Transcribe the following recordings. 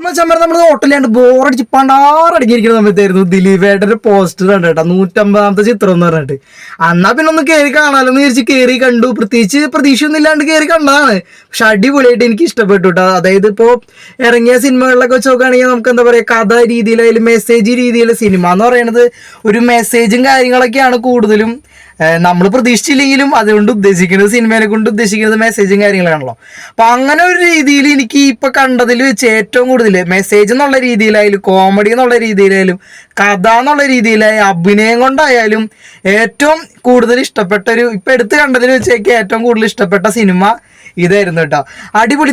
മച്ചന്മാരെ നമ്മൾ ഹോട്ടലിലാണ്ട് ബോറടിച്ച് പണ്ടാറടങ്ങിയിരിക്കുന്ന സമയത്തായിരുന്നു ദിലീപേട്ടന്റെ പോസ്റ്റർ കണ്ടേട്ടാ 150ാമത്തെ ചിത്രം എന്ന് പറഞ്ഞിട്ട്. എന്നാ പിന്നെ ഒന്ന് കയറി കാണാലോ എന്ന് വിചാരിച്ച് കയറി കണ്ടു. പ്രത്യേകിച്ച് പ്രതീക്ഷയൊന്നും ഇല്ലാണ്ട് കയറി കണ്ടതാണ്. പക്ഷെ അടിപൊളിയായിട്ട് എനിക്ക് ഇഷ്ടപ്പെട്ടു കേട്ടോ. അതായത് ഇപ്പോൾ ഇറങ്ങിയ സിനിമകളിലൊക്കെ വെച്ച് നോക്കുകയാണെങ്കിൽ നമുക്ക് എന്താ പറയുക, കഥ രീതിയിലായാലും മെസ്സേജ് രീതിയിൽ സിനിമ എന്ന് പറയുന്നത് ഒരു മെസ്സേജും കാര്യങ്ങളൊക്കെയാണ് കൂടുതലും. നമ്മൾ പ്രതീക്ഷിച്ചില്ലെങ്കിലും അതുകൊണ്ട് ഉദ്ദേശിക്കുന്നത്, സിനിമയെ കൊണ്ട് ഉദ്ദേശിക്കുന്നത് മെസ്സേജും കാര്യങ്ങളാണല്ലോ. അപ്പം അങ്ങനെ ഒരു രീതിയിൽ എനിക്ക് ഇപ്പം കണ്ടതിൽ വെച്ച് ഏറ്റവും കൂടുതൽ മെസ്സേജ് എന്നുള്ള രീതിയിലായാലും കോമഡി എന്നുള്ള രീതിയിലായാലും കഥ എന്നുള്ള രീതിയിലായാലും അഭിനയം കൊണ്ടായാലും ഏറ്റവും കൂടുതൽ ഇഷ്ടപ്പെട്ടൊരു ഇപ്പം എടുത്ത് കണ്ടതിൽ വെച്ചേക്ക് ഏറ്റവും കൂടുതൽ ഇഷ്ടപ്പെട്ട സിനിമ ഇതായിരുന്നു കേട്ടോ. അടിപൊളി.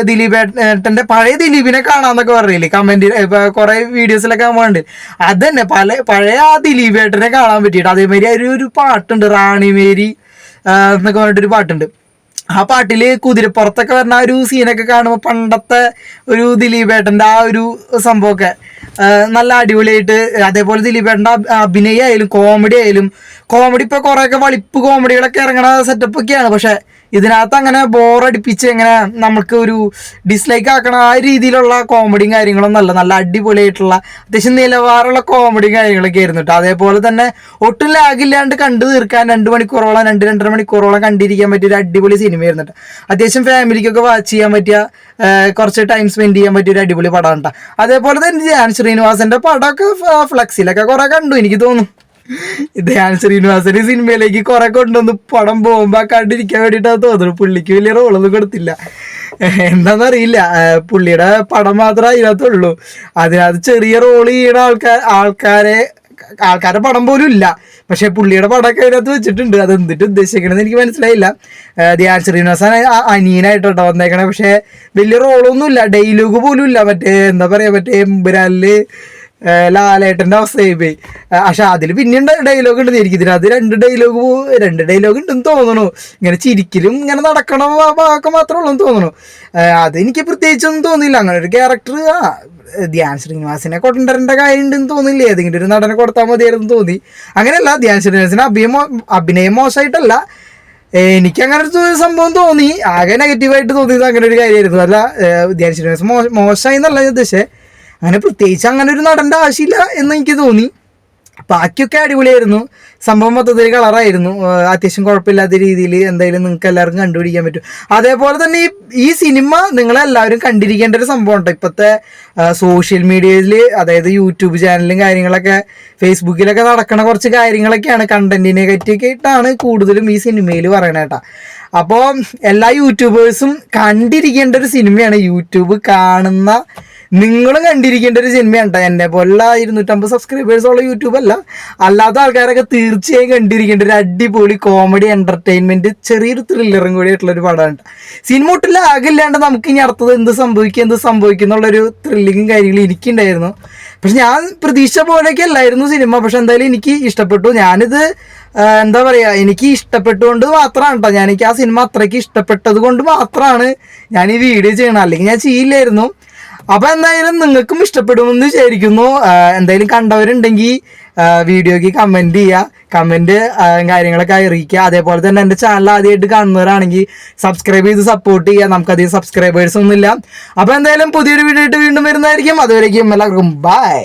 ദിലീപേട്ടൻ്റെ പഴയ ദിലീപിനെ കാണാന്നൊക്കെ പറയില്ലേ കമൻറ്റിൽ, ഇപ്പം കുറേ വീഡിയോസിലൊക്കെ കാണുന്നുണ്ട്. അത് തന്നെ പഴയ ആ ദിലീപേട്ടനെ കാണാൻ പറ്റിയിട്ട്. അതേമാതിരി ഒരു പാട്ടുണ്ട്, റാണിമേരി എന്നൊക്കെ പറഞ്ഞിട്ടൊരു പാട്ടുണ്ട്. ആ പാട്ടിൽ കുതിരപ്പുറത്തൊക്കെ വരുന്ന ആ ഒരു സീനൊക്കെ കാണുമ്പോൾ പണ്ടത്തെ ഒരു ദിലീപേട്ടൻ്റെ ആ ഒരു സംഭവമൊക്കെ നല്ല അടിപൊളിയായിട്ട്. അതേപോലെ ദിലീപേട്ടൻ്റെ അഭിനയമായാലും കോമഡി ഇപ്പോൾ കുറേയൊക്കെ വളിപ്പ് കോമഡികളൊക്കെ ഇറങ്ങണ സെറ്റപ്പൊക്കെയാണ്. പക്ഷേ ഇതിനകത്ത് അങ്ങനെ ബോറടിപ്പിച്ച് എങ്ങനെ നമുക്ക് ഒരു ഡിസ്ലൈക്ക് ആക്കണ ആ രീതിയിലുള്ള കോമഡിയും കാര്യങ്ങളും നല്ല അടിപൊളിയായിട്ടുള്ള അത്യാവശ്യം നിലവാരമുള്ള കോമഡിയും കാര്യങ്ങളൊക്കെ ആയിരുന്നു കേട്ടോ. അതേപോലെ തന്നെ ഒട്ടും ലാഗില്ലാണ്ട് കണ്ടു തീർക്കാൻ 2 മണിക്കൂറോളം 2-2.5 മണിക്കൂറോളം കണ്ടിരിക്കാൻ പറ്റിയ ഒരു അടിപൊളി സിനിമയായിരുന്നു കേട്ടോ. അത്യാവശ്യം ഫാമിലിക്കൊക്കെ വാച്ച് ചെയ്യാൻ പറ്റിയ, കുറച്ച് ടൈം സ്പെൻഡ് ചെയ്യാൻ പറ്റിയ ഒരു അടിപൊളി പടമാണ് കേട്ടോ. അതേപോലെ തന്നെ ധ്യാൻ ശ്രീനിവാസൻ്റെ പടമൊക്കെ ഫ്ലക്സിലൊക്കെ കുറേ കണ്ടു. എനിക്ക് തോന്നുന്നു ധ്യാൻ ശ്രീനിവാസന് സിനിമയിലേക്ക് കുറെ കൊണ്ടുവന്ന് പടം പോകുമ്പോൾ കണ്ടിരിക്കാൻ വേണ്ടിയിട്ടാണ് തോന്നുന്നു. പുള്ളിക്ക് വലിയ റോളൊന്നും കൊടുത്തില്ല, എന്താണെന്നറിയില്ല. പുള്ളിയുടെ പടം മാത്രമേ അതിനകത്തുള്ളൂ. അതിനകത്ത് ചെറിയ റോള് ചെയ്യണ ആൾക്കാരുടെ പടം പോലും ഇല്ല. പക്ഷെ പുള്ളിയുടെ പടമൊക്കെ അതിനകത്ത് വെച്ചിട്ടുണ്ട്. അത് എന്തിട്ട് ഉദ്ദേശിക്കണമെന്ന് എനിക്ക് മനസ്സിലായില്ല. ധ്യാൻ ശ്രീനിവാസൻ അനിയനായിട്ടോ വന്നേക്കണേ. പക്ഷെ വലിയ റോളൊന്നും ഇല്ല, ഡയലോഗ് പോലും ഇല്ല. എന്താ പറയാ, എമ്പുരാനില് ലാലേട്ടൻ്റെ അവസ്ഥയായി പോയി. പക്ഷെ അതിൽ പിന്നെയും ഡയലോഗ് ഉണ്ടെന്ന് എനിക്ക്. ഇതിനകത്ത് 2 ഡയലോഗ് ഉണ്ടെന്ന് തോന്നണു. ഇങ്ങനെ ചിരിക്കലും ഇങ്ങനെ നടക്കണ ഭാഗമൊക്കെ മാത്രമേ ഉള്ളൂ എന്ന് തോന്നണു. അതെനിക്ക് പ്രത്യേകിച്ചൊന്നും തോന്നിയില്ല. അങ്ങനെ ഒരു ക്യാരക്ടർ ധ്യാൻ ശ്രീനിവാസിനെ കൊണ്ടുവരേണ്ട കാര്യം ഉണ്ടെന്ന് തോന്നില്ല. ഏതെങ്കിലും ഒരു നടനെ കൊടുത്താൽ മതിയായിരുന്നു തോന്നി. അങ്ങനെയല്ല, ധ്യാൻ ശ്രീനിവാസിന് അഭിനയം മോശമായിട്ടല്ല, എനിക്കങ്ങനെ ഒരു സംഭവം തോന്നി. ആകെ നെഗറ്റീവായിട്ട് തോന്നിയത് അങ്ങനെ ഒരു കാര്യമായിരുന്നു. അല്ല, ധ്യാൻ ശ്രീനിവാസൻ മോശമായി എന്നല്ല ഉദ്ദേശിച്ചത്. അങ്ങനെ പ്രത്യേകിച്ച് അങ്ങനെ ഒരു നടൻ്റെ ആവശ്യമില്ല എന്ന് എനിക്ക് തോന്നി. ബാക്കിയൊക്കെ അടിപൊളിയായിരുന്നു. സംഭവം മൊത്തത്തിൽ കളറായിരുന്നു. അത്യാവശ്യം കുഴപ്പമില്ലാത്ത രീതിയിൽ എന്തായാലും നിങ്ങൾക്ക് എല്ലാവർക്കും കണ്ടുപിടിക്കാൻ പറ്റും. അതേപോലെ തന്നെ ഈ സിനിമ നിങ്ങളെല്ലാവരും കണ്ടിരിക്കേണ്ട ഒരു സംഭവം ഉണ്ട്. ഇപ്പോഴത്തെ സോഷ്യൽ മീഡിയയിൽ, അതായത് യൂട്യൂബ് ചാനലും കാര്യങ്ങളൊക്കെ ഫേസ്ബുക്കിലൊക്കെ നടക്കുന്ന കുറച്ച് കാര്യങ്ങളൊക്കെയാണ് കണ്ടന്റിനെ പറ്റിയിട്ടാണ് കൂടുതലും ഈ സിനിമയിൽ പറയണത് കേട്ടോ. അപ്പോൾ എല്ലാ യൂട്യൂബേഴ്സും കണ്ടിരിക്കേണ്ട ഒരു സിനിമയാണ്. യൂട്യൂബ് കാണുന്ന നിങ്ങളും കണ്ടിരിക്കേണ്ട ഒരു സിനിമയാണ് കേട്ടോ. എന്നെ പോലുള്ള 250 സബ്സ്ക്രൈബേഴ്സുള്ള യൂട്യൂബല്ല, അല്ലാത്ത ആൾക്കാരൊക്കെ തീർച്ചയായും കണ്ടിരിക്കേണ്ട ഒരു അടിപൊളി കോമഡി എൻ്റർടൈൻമെൻറ്റ്, ചെറിയൊരു ത്രില്ലറും കൂടി ആയിട്ടുള്ളൊരു പടമാണ് കേട്ടോ. സിനിമ ഒട്ടും ലാഗില്ലാണ്ട് നമുക്ക് ഇനി അടുത്തത് എന്ത് സംഭവിക്കും എന്നുള്ളൊരു ത്രില്ലിങ്ങും കാര്യങ്ങളും എനിക്കുണ്ടായിരുന്നു. പക്ഷെ ഞാൻ പ്രതീക്ഷിച്ച പോലെയൊക്കെ അല്ലായിരുന്നു സിനിമ. പക്ഷെ എന്തായാലും എനിക്ക് ഇഷ്ടപ്പെട്ടു. ഞാനിത് എന്താ പറയുക, എനിക്ക് ഇഷ്ടപ്പെട്ടുകൊണ്ട് മാത്രമാണ് കേട്ടോ. എനിക്ക് ആ സിനിമ അത്രയ്ക്ക് ഇഷ്ടപ്പെട്ടത് കൊണ്ട് മാത്രമാണ് ഞാൻ ഈ വീഡിയോ ചെയ്യണം, അല്ലെങ്കിൽ ഞാൻ ചെയ്യില്ലായിരുന്നു. അപ്പോൾ എന്തായാലും നിങ്ങൾക്കും ഇഷ്ടപ്പെടുമെന്ന് വിചാരിക്കുന്നു. എന്തായാലും കണ്ടവരുണ്ടെങ്കിൽ വീഡിയോയ്ക്ക് കമൻറ്റ് ചെയ്യുക, കമൻറ്റ് കാര്യങ്ങളൊക്കെ അറിയിക്കുക. അതേപോലെ തന്നെ എൻ്റെ ചാനൽ ആദ്യമായിട്ട് കാണുന്നവരാണെങ്കിൽ സബ്സ്ക്രൈബ് ചെയ്ത് സപ്പോർട്ട് ചെയ്യുക. നമുക്കധികം സബ്സ്ക്രൈബേഴ്സ് ഒന്നുമില്ല. അപ്പോൾ എന്തായാലും പുതിയൊരു വീഡിയോ ആയിട്ട് വീണ്ടും വരുന്നതായിരിക്കും. അതുവരേക്കും എല്ലാവർക്കും ബൈ.